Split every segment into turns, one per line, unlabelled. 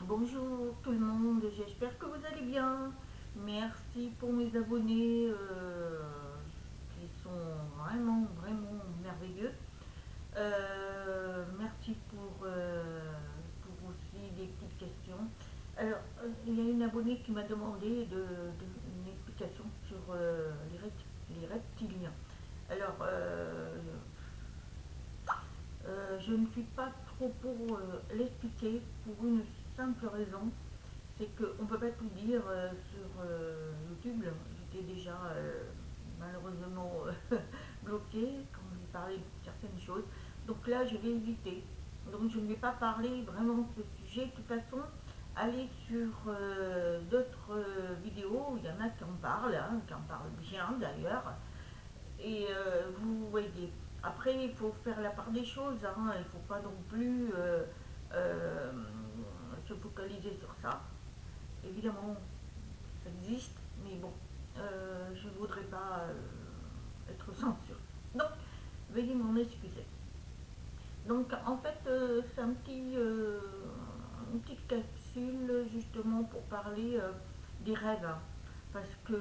Bonjour tout le monde, j'espère que vous allez bien. Merci pour mes abonnés qui sont vraiment merveilleux. Merci pour aussi des petites questions. Alors, il y a une abonnée qui m'a demandé une explication sur les reptiliens. Alors, je ne suis pas trop pour l'expliquer pour une simple raison, c'est qu'on ne peut pas tout dire sur YouTube. J'étais déjà malheureusement bloquée quand j'ai parlé de certaines choses. Donc là, je vais éviter. Donc je ne vais pas parler vraiment de ce sujet. De toute façon, allez sur d'autres vidéos, il y en a qui en parlent, hein, qui en parlent bien d'ailleurs. Et vous voyez, après, il faut faire la part des choses, hein. Il ne faut pas non plus euh, se focaliser sur ça. Évidemment, ça existe, mais bon, je ne voudrais pas être censurée. Donc, veuillez m'en excuser. Donc, en fait, c'est une petite capsule justement pour parler des rêves, hein. Parce que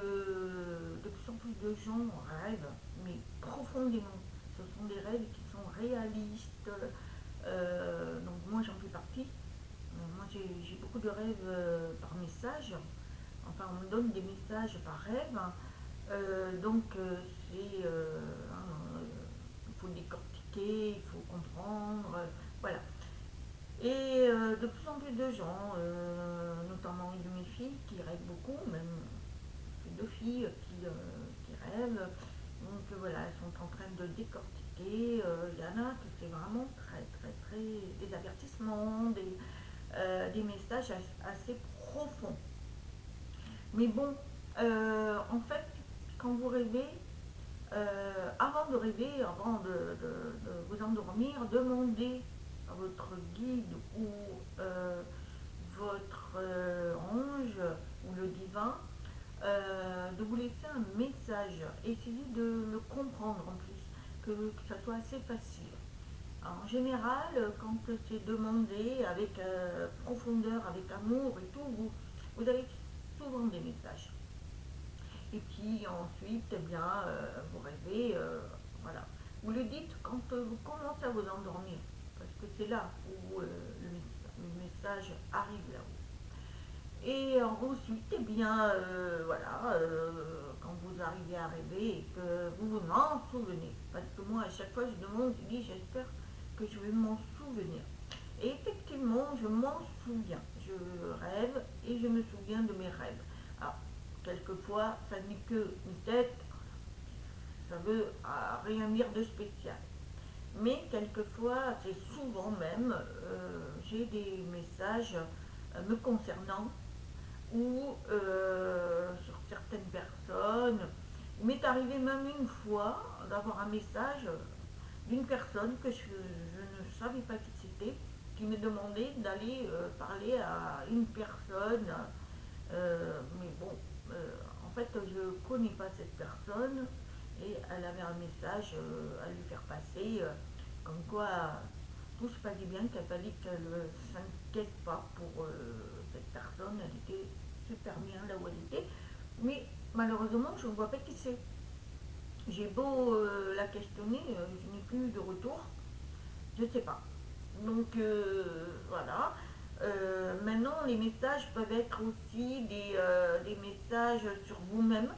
de plus en plus de gens rêvent, mais profondément. Ce sont des rêves qui sont réalistes. Donc, moi, j'en fais partie. Moi, j'ai beaucoup de rêves par message. Enfin, on me donne des messages par rêve. Donc, il faut décortiquer, il faut comprendre. Voilà. Et de plus en plus de gens, notamment une de mes filles qui rêve beaucoup, même deux filles qui rêvent. Donc voilà, elles sont en train de décortiquer. Il y en a que c'est vraiment des avertissements, des messages assez profonds. Mais bon, en fait, quand vous rêvez, avant de rêver, avant de vous endormir, demandez à votre guide ou votre ange ou le divin de vous laisser un message. Essayez de le comprendre en plus, que ça soit assez facile. En général, quand c'est demandé avec profondeur, avec amour et tout, vous avez souvent des messages. Et puis ensuite, eh bien, vous rêvez, voilà. Vous le dites quand vous commencez à vous endormir, parce que c'est là où le message arrive là-haut. Et ensuite, eh bien, voilà, quand vous arrivez à rêver et que vous vous en souvenez, parce que moi, à chaque fois, je demande, je dis, j'espère que je vais m'en souvenir. Et effectivement, je m'en souviens. Je rêve et je me souviens de mes rêves. Alors, quelquefois, ça n'est que une tête, ça veut rien dire de spécial. Mais quelquefois, c'est souvent même, j'ai des messages me concernant ou sur certaines personnes. Il m'est arrivé même une fois d'avoir un message d'une personne que je ne savais pas qui c'était, qui me demandait d'aller parler à une personne. Mais bon, en fait, je ne connais pas cette personne et elle avait un message à lui faire passer, comme quoi tout se passait bien, qu'il fallait qu'elle ne s'inquiète pas pour cette personne. Elle était super bien là où elle était, mais malheureusement, je ne vois pas qui c'est. J'ai beau la questionner, je n'ai plus de retour, je ne sais pas. Donc voilà. Maintenant, les messages peuvent être aussi des messages sur vous-même,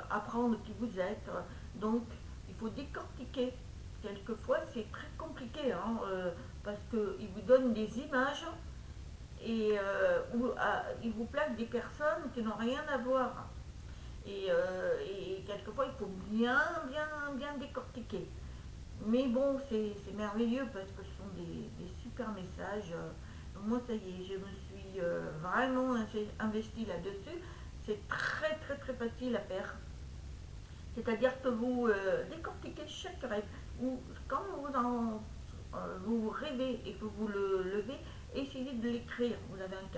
apprendre qui vous êtes. Donc, il faut décortiquer. Quelquefois, c'est très compliqué, hein, parce qu'ils vous donnent des images et ils vous placent des personnes qui n'ont rien à voir. Et quelquefois, il faut bien décortiquer. Mais bon, c'est merveilleux parce que ce sont des super messages. Donc moi, ça y est, je me suis vraiment investie là-dessus. C'est très facile à faire. C'est-à-dire que vous décortiquez chaque rêve. Ou quand vous rêvez et que vous le levez, essayez de l'écrire. Vous avez un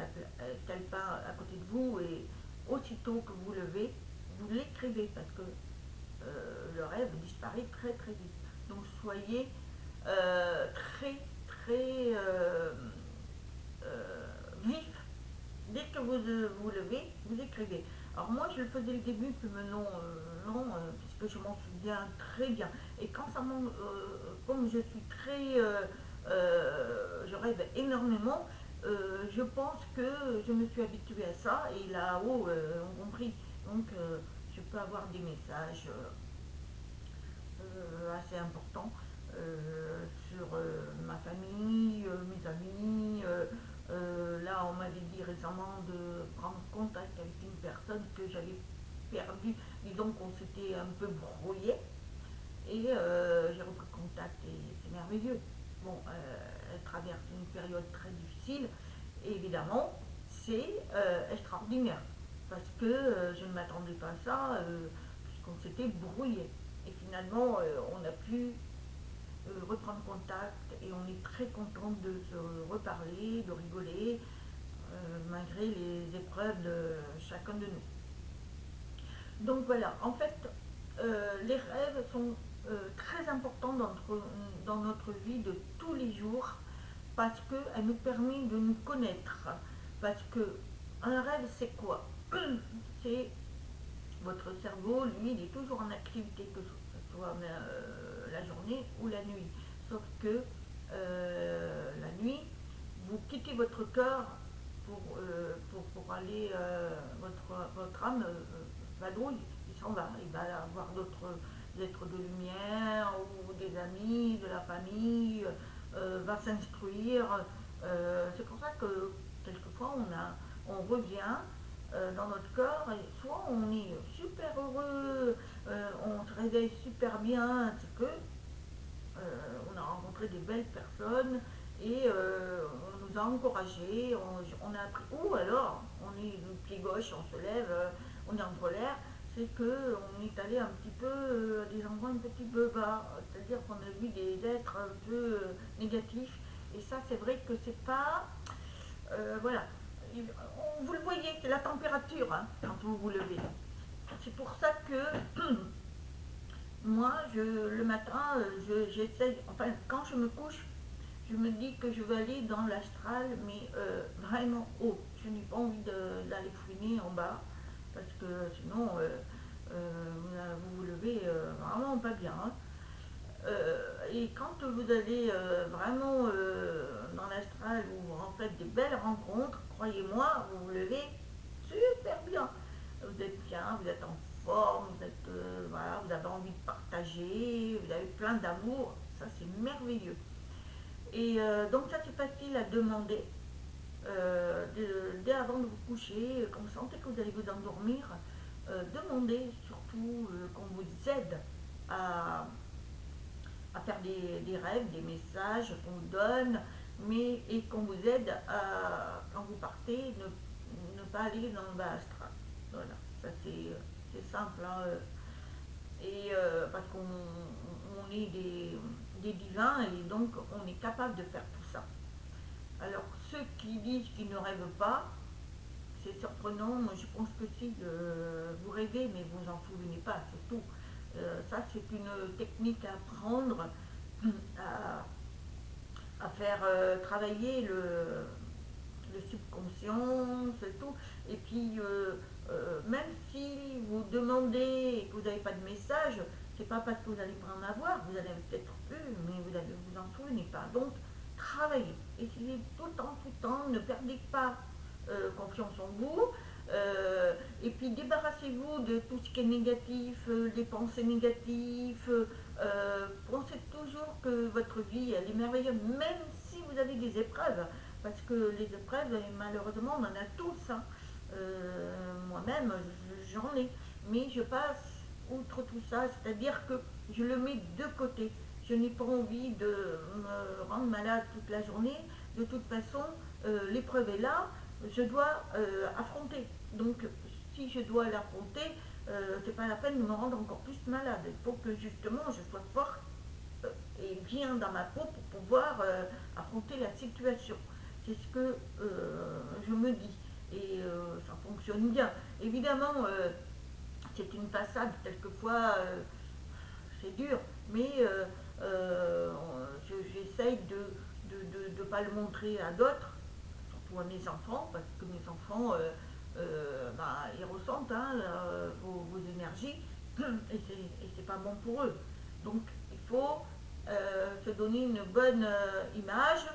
calepin à côté de vous et aussitôt que vous levez, vous l'écrivez parce que le rêve disparaît très vite. Donc soyez très très vif. Dès que vous levez, vous écrivez. Alors moi, je le faisais le début, puis maintenant, non, puisque je m'en souviens très bien. Et quand comme je suis je rêve énormément, je pense que je me suis habituée à ça, et là-haut, ont compris. Donc, je peux avoir des messages assez importants sur ma famille, mes amis. Là, on m'avait dit récemment de prendre contact avec une personne que j'avais perdue. Disons qu'on s'était un peu brouillé. Et j'ai repris contact et c'est merveilleux. Bon, elle traverse une période très difficile. Et évidemment, c'est extraordinaire. Parce que je ne m'attendais pas à ça, puisqu'on s'était brouillé. Et finalement, on a pu reprendre contact et on est très content de se reparler, de rigoler, malgré les épreuves de chacun de nous. Donc voilà, en fait, les rêves sont très importants dans notre vie de tous les jours parce qu'elle nous permet de nous connaître. Parce que un rêve, c'est quoi? C'est votre cerveau, lui, il est toujours en activité, que ce soit la journée ou la nuit. Sauf que la nuit, vous quittez votre corps pour aller, votre âme vadrouille, il s'en va. Il va avoir d'autres êtres de lumière ou des amis, de la famille, va s'instruire. C'est pour ça que quelquefois on revient dans notre corps, et soit on est super heureux, on se réveille super bien, c'est que on a rencontré des belles personnes et on nous a encouragés, on a appris, ou alors on est le pied gauche, on se lève, on est en colère, c'est que on est allé un petit peu à des endroits un petit peu bas, c'est-à-dire qu'on a vu des êtres un peu négatifs, et ça c'est vrai que c'est pas, voilà, vous le voyez, c'est la température hein, quand vous vous levez. C'est pour ça que moi, le matin, j'essaye, enfin, quand je me couche, je me dis que je vais aller dans l'astral, mais vraiment haut. Je n'ai pas envie d'aller fouiner en bas, parce que sinon, vous vous levez vraiment pas bien. Hein. Et quand vous allez vraiment dans l'astral, où vous en faites des belles rencontres, croyez-moi, vous vous levez super bien. Vous êtes bien, vous êtes en forme, voilà, vous avez envie de partager, vous avez plein d'amour, ça c'est merveilleux. Et donc ça c'est facile à demander. Dès avant de vous coucher, quand vous sentez que vous allez vous endormir, demandez surtout qu'on vous aide à, à faire des rêves, des messages qu'on vous donne, mais et qu'on vous aide à, quand vous partez, ne pas aller dans le bas astral. Voilà, ça c'est simple. Hein, et parce qu'on est des divins et donc on est capable de faire tout ça. Alors ceux qui disent qu'ils ne rêvent pas, c'est surprenant. Moi je pense que si vous rêvez mais vous en souvenez pas, surtout. Ça c'est une technique à apprendre à, à faire travailler le subconscient, c'est tout. Et puis, même si vous demandez et que vous n'avez pas de message, c'est pas parce que vous n'allez pas en avoir, vous allez peut-être eu, mais vous en souvenez pas. Donc, travaillez. Essayez tout le temps, ne perdez pas confiance en vous. Et puis débarrassez-vous de tout ce qui est négatif, des pensées négatives. Pensez toujours que votre vie elle est merveilleuse, même si vous avez des épreuves, parce que les épreuves, malheureusement, on en a tous. Hein. Moi-même, j'en ai. Mais je passe outre tout ça, c'est-à-dire que je le mets de côté. Je n'ai pas envie de me rendre malade toute la journée. De toute façon, l'épreuve est là, je dois affronter. Donc, si je dois l'affronter, c'est pas la peine de me rendre encore plus malade. Il faut que justement je sois forte et bien dans ma peau pour pouvoir affronter la situation. C'est ce que je me dis. Et ça fonctionne bien. Évidemment, c'est une façade, quelquefois c'est dur, mais j'essaye de de ne pas le montrer à d'autres, surtout à mes enfants, parce que mes enfants, bah, ils ressentent hein, vos énergies et c'est pas bon pour eux. Donc il faut se donner une bonne image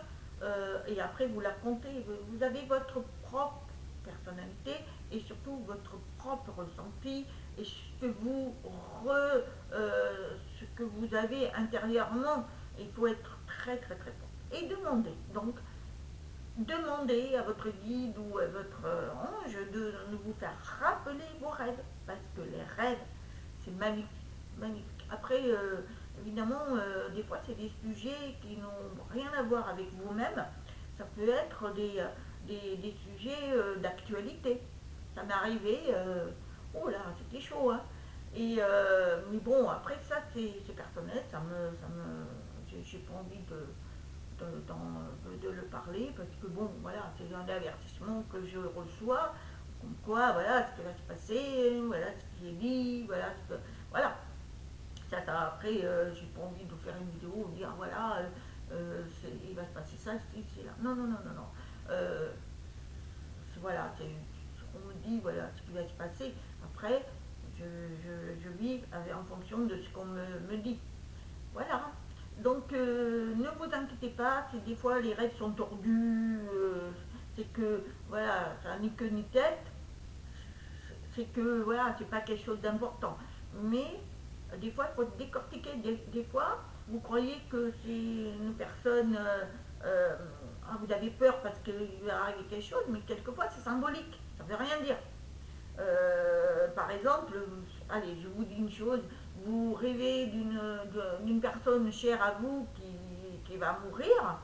et après vous la comptez. Vous avez votre propre personnalité et surtout votre propre ressenti et ce que vous avez intérieurement. Il faut être très très très fort. Et demandez. Donc demandez à votre guide ou à votre ange de vous faire rappeler vos rêves. Parce que les rêves, c'est magnifique. Magnifique. Après, évidemment, des fois, c'est des sujets qui n'ont rien à voir avec vous-même. Ça peut être des sujets d'actualité. Ça m'est arrivé, oh là, c'était chaud, hein. Mais bon, après, ça, c'est personnel. J'ai pas envie de le parler parce que bon voilà c'est un avertissement que je reçois comme quoi voilà ce qui va se passer, voilà ce qui est dit, voilà voilà après j'ai pas envie de faire une vidéo ou dire voilà il va se passer ça c'est là non non non non non Euh, voilà on me dit voilà ce qui va se passer après je vis en fonction de ce qu'on me dit. Voilà. Donc ne vous inquiétez pas si des fois les rêves sont tordus, c'est que voilà, ça n'est que ni tête, c'est que voilà, c'est pas quelque chose d'important. Mais des fois, il faut décortiquer. Des fois, vous croyez que c'est une personne, euh, vous avez peur parce qu'il va arriver quelque chose, mais quelquefois c'est symbolique, ça ne veut rien dire. Par exemple, allez, je vous dis une chose, vous rêvez d'une personne chère à vous qui va mourir,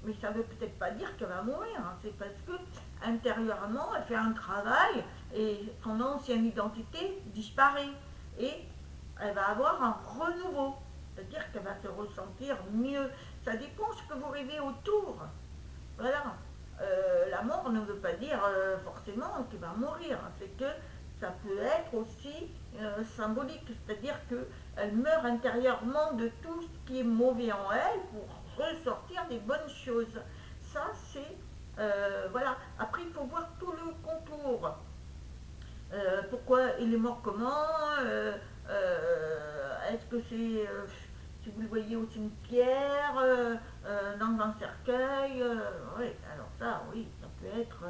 mais ça ne veut peut-être pas dire qu'elle va mourir, hein. C'est parce que intérieurement, elle fait un travail et son ancienne identité disparaît. Et elle va avoir un renouveau, c'est-à-dire qu'elle va se ressentir mieux. Ça dépend ce que vous rêvez autour. Voilà. La mort ne veut pas dire forcément qu'il va mourir. C'est que ça peut être aussi symbolique. C'est-à-dire qu'elle meurt intérieurement de tout ce qui est mauvais en elle pour ressortir des bonnes choses. Ça, c'est... voilà. Après, il faut voir tout le contour. Pourquoi il est mort comment Est-ce que c'est si vous le voyez au cimetière, dans un cercueil, oui, alors ça, oui, ça peut être,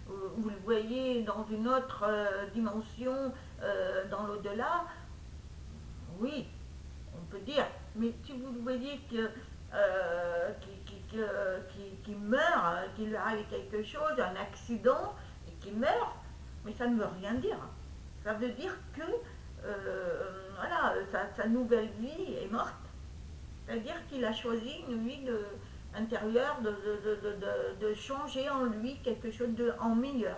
vous le voyez dans une autre dimension, dans l'au-delà, oui, on peut dire, mais si vous le voyez qui meurt, qu'il lui arrive quelque chose, un accident, et qu'il meurt, mais ça ne veut rien dire. Ça veut dire que voilà, sa nouvelle vie est morte. C'est-à-dire qu'il a choisi une vie intérieure de changer en lui quelque chose en meilleur.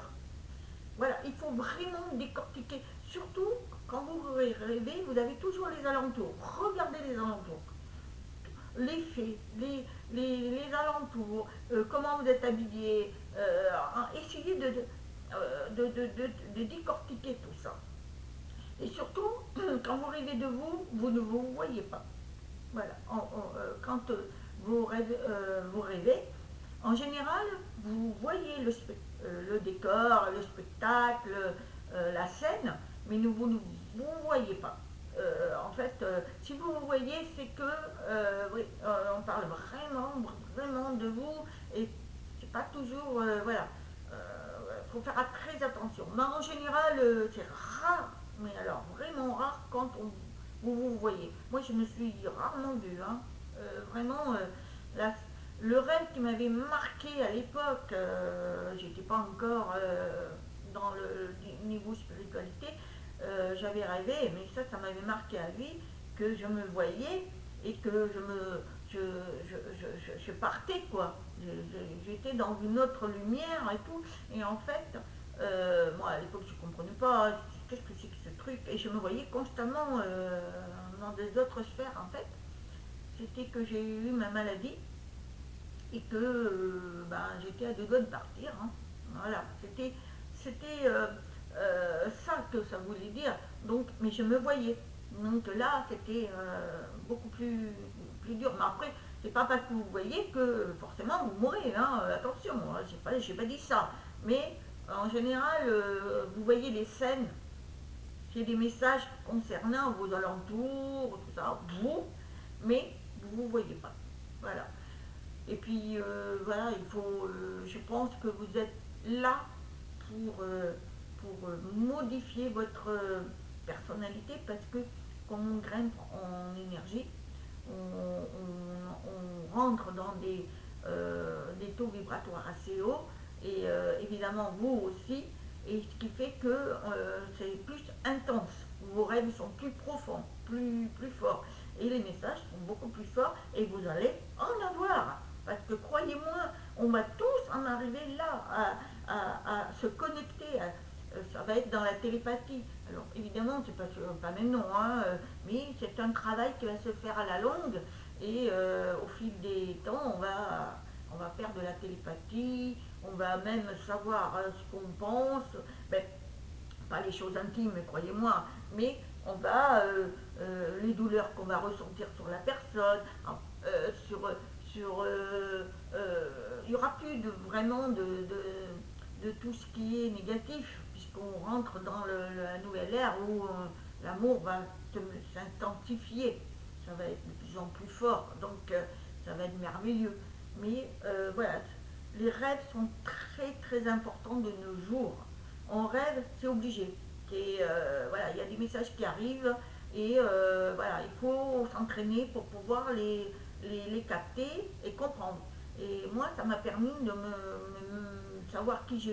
Voilà, il faut vraiment décortiquer. Surtout quand vous rêvez, vous avez toujours les alentours. Regardez les alentours. Les faits, les alentours, comment vous êtes habillé. Essayez de décortiquer tout ça. Et surtout, quand vous rêvez de vous, vous ne vous voyez pas. Voilà. Quand vous rêvez, en général, vous voyez le décor, le spectacle, la scène, mais vous ne vous voyez pas. En fait, si vous vous voyez, c'est que oui, on parle vraiment, vraiment de vous et c'est pas toujours, voilà. Il faut faire très attention. Mais en général, c'est rare, mais alors vraiment rare quand vous voyez. Moi, je me suis rarement vue, hein. Vraiment, la- le rêve qui m'avait marqué à l'époque, j'étais pas encore dans le niveau spiritualité, j'avais rêvé, mais ça m'avait marqué à vie, que je me voyais et que je partais, quoi. J'étais dans une autre lumière et tout. Et en fait, moi à l'époque je comprenais pas qu'est-ce que c'est que ce truc. Et je me voyais constamment dans des autres sphères en fait. C'était que j'ai eu ma maladie et que ben, j'étais à deux doigts de partir, hein. Voilà, c'était ça que ça voulait dire. Donc, mais je me voyais. Donc là, c'était beaucoup plus dur. Mais après, c'est pas parce que vous voyez que forcément vous mourrez, hein, attention, hein, j'ai pas dit ça. Mais en général, vous voyez les scènes, c'est des messages concernant vos alentours, tout ça, vous, mais vous ne voyez pas. Voilà. Et puis, voilà, je pense que vous êtes là pour modifier votre personnalité parce que quand on grimpe en énergie, on rentre dans des taux vibratoires assez hauts et évidemment vous aussi, et ce qui fait que c'est plus intense, vos rêves sont plus profonds, plus forts et les messages sont beaucoup plus forts et vous allez en avoir. Parce que croyez-moi, on va tous en arriver là à se connecter. Ça va être dans la télépathie. Alors évidemment, c'est pas maintenant, hein, mais c'est un travail qui va se faire à la longue et au fil des temps, on va faire de la télépathie, on va même savoir ce qu'on pense. Ben, pas les choses intimes, croyez-moi, mais on va, les douleurs qu'on va ressentir sur la personne, sur, il n'y aura plus vraiment de tout ce qui est négatif, puisqu'on rentre dans la nouvelle ère où l'amour va s'intensifier, ça va être de plus en plus fort, donc ça va être merveilleux. Mais voilà, les rêves sont très très importants de nos jours. On rêve, c'est obligé. Et voilà, il y a des messages qui arrivent et voilà, il faut s'entraîner pour pouvoir les capter et comprendre. Et moi, ça m'a permis de savoir qui je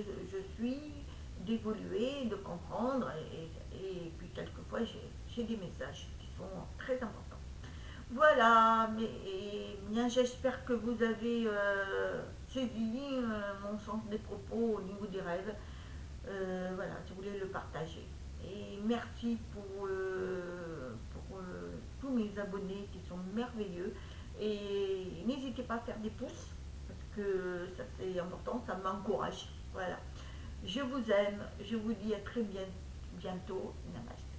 suis, d'évoluer, de comprendre. Et puis, quelquefois, j'ai des messages qui sont très importants. Voilà, mais bien, j'espère que vous avez saisi mon sens des propos au niveau des rêves. Voilà, je voulais le partager. Et merci pour tous mes abonnés qui sont merveilleux. Et n'hésitez pas à faire des pouces, parce que ça c'est important, ça m'encourage. Voilà. Je vous aime, je vous dis à très bientôt. Namaste.